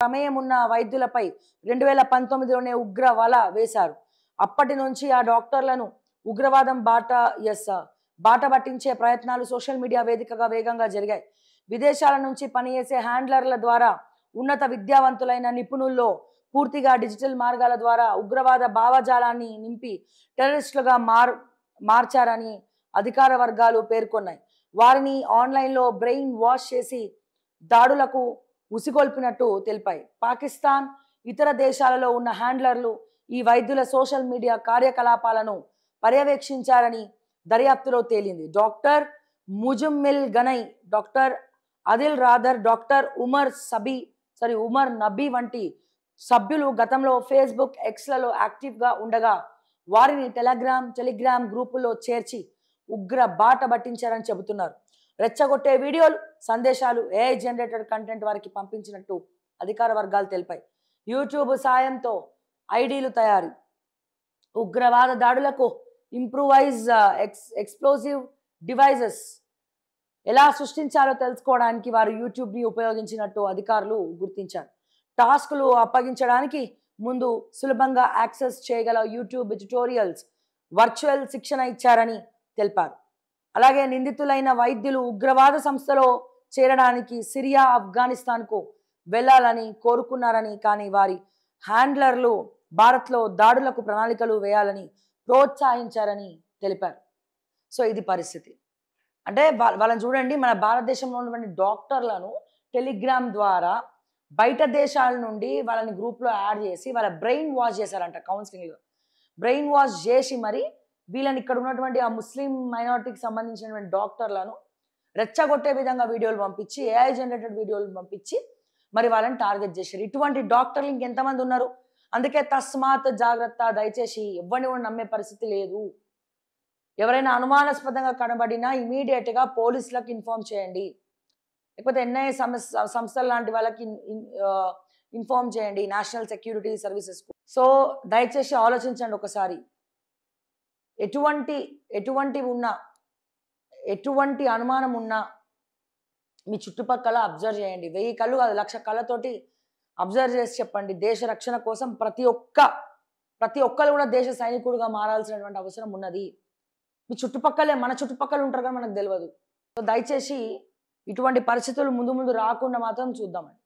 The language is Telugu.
ప్రమేయం ఉన్న వైద్యులపై 2019లోనే ఉగ్ర వల వేశారు. అప్పటి నుంచి ఆ డాక్టర్లను ఉగ్రవాదం బాట పట్టించే ప్రయత్నాలు సోషల్ మీడియా వేదికగా వేగంగా జరిగాయి. విదేశాల నుంచి పనిచేసే హ్యాండ్లర్ల ద్వారా ఉన్నత విద్యావంతులైన నిపుణుల్లో పూర్తిగా డిజిటల్ మార్గాల ద్వారా ఉగ్రవాద భావజాలాన్ని నింపి టెర్రరిస్టులుగా మార్చారని అధికార వర్గాలు పేర్కొన్నాయి. వారిని ఆన్లైన్లో బ్రెయిన్ వాష్ చేసి దాడులకు ఉసిగొల్పినట్టు తెలిపాయి. పాకిస్తాన్, ఇతర దేశాలలో ఉన్న హ్యాండ్లర్లు ఈ వైద్యుల సోషల్ మీడియా కార్యకలాపాలను పర్యవేక్షించారని దర్యాప్తులో తేలింది. Doctor Muzammil Ganai, doctor Adil Rather, doctor Umar Nabi వంటి సభ్యులు గతంలో ఫేస్బుక్, ఎక్స్లలో యాక్టివ్గా ఉండగా వారిని టెలిగ్రామ్ గ్రూపుల్లో చేర్చి ఉగ్ర బాట పట్టించారని చెబుతున్నారు. రెచ్చగొట్టే వీడియోలు, సందేశాలు, ఏఐ జనరేటెడ్ కంటెంట్ వారికి పంపించినట్టు అధికార వర్గాలు తెలిపాయి. యూట్యూబ్ సాయంతో ఐడీలు తయారీ, ఉగ్రవాద దాడులకు ఎక్స్ప్లోజివ్ డివైజెస్ ఎలా సృష్టించాలో తెలుసుకోవడానికి వారు యూట్యూబ్ని ఉపయోగించినట్టు అధికారులు గుర్తించారు. టాస్కులు అప్పగించడానికి ముందు సులభంగా యాక్సెస్ చేయగల యూట్యూబ్ ట్యుటోరియల్స్, వర్చువల్ శిక్షణ ఇచ్చారని తెలిపారు. అలాగే నిందితులైన వైద్యులు ఉగ్రవాద సంస్థలో చేరడానికి సిరియా, ఆఫ్ఘనిస్తాన్కు వెళ్ళాలని కోరుకున్నారని, కానీ వారి హ్యాండ్లర్లు భారత్లో దాడులకు ప్రణాళికలు వేయాలని ప్రోత్సహించారని తెలిపారు. సో ఇది పరిస్థితి. అంటే వాళ్ళని చూడండి, మన భారతదేశంలో ఉన్నటువంటి డాక్టర్లను టెలిగ్రామ్ ద్వారా బయట దేశాల నుండి వాళ్ళని గ్రూప్లో యాడ్ చేసి వాళ్ళ బ్రెయిన్ వాష్ చేశారంట. కౌన్సిలింగ్లో బ్రెయిన్ వాష్ చేసి మరి వీళ్ళని ఇక్కడ ఉన్నటువంటి ఆ ముస్లిం మైనారిటీకి సంబంధించినటువంటి డాక్టర్లను రెచ్చగొట్టే విధంగా వీడియోలు పంపించి, ఏఐ జనరేటెడ్ వీడియోలు పంపించి మరి వాళ్ళని టార్గెట్ చేశారు. ఇటువంటి డాక్టర్లు ఇంకెంతమంది ఉన్నారు? అందుకే తస్మాత్ జాగ్రత్త, దయచేసి ఎవరిని కూడా నమ్మే పరిస్థితి లేదు. ఎవరైనా అనుమానాస్పదంగా కనబడినా ఇమీడియట్గా పోలీసులకు ఇన్ఫార్మ్ చేయండి, లేకపోతే ఎన్ఐఏ సంస్థల లాంటి వాళ్ళకి ఇన్ఫార్మ్ చేయండి, నేషనల్ సెక్యూరిటీ సర్వీసెస్. సో దయచేసి ఆలోచించండి ఒకసారి. ఎటువంటి అనుమానం ఉన్నా మీ చుట్టుపక్కల అబ్జర్వ్ చేయండి. 1000 కళ్ళు కాదు, 1,00,000 కళ్ళతోటి అబ్జర్వ్ చేసి చెప్పండి. దేశ రక్షణ కోసం ప్రతి ఒక్కరు కూడా దేశ సైనికుడుగా మారాల్సినటువంటి అవసరం ఉన్నది. మీ చుట్టుపక్కలే, మన చుట్టుపక్కల ఉంటారు కానీ మనకు తెలియదు. సో దయచేసి ఇటువంటి పరిస్థితులు ముందు రాకుండా మాత్రం చూద్దామండి.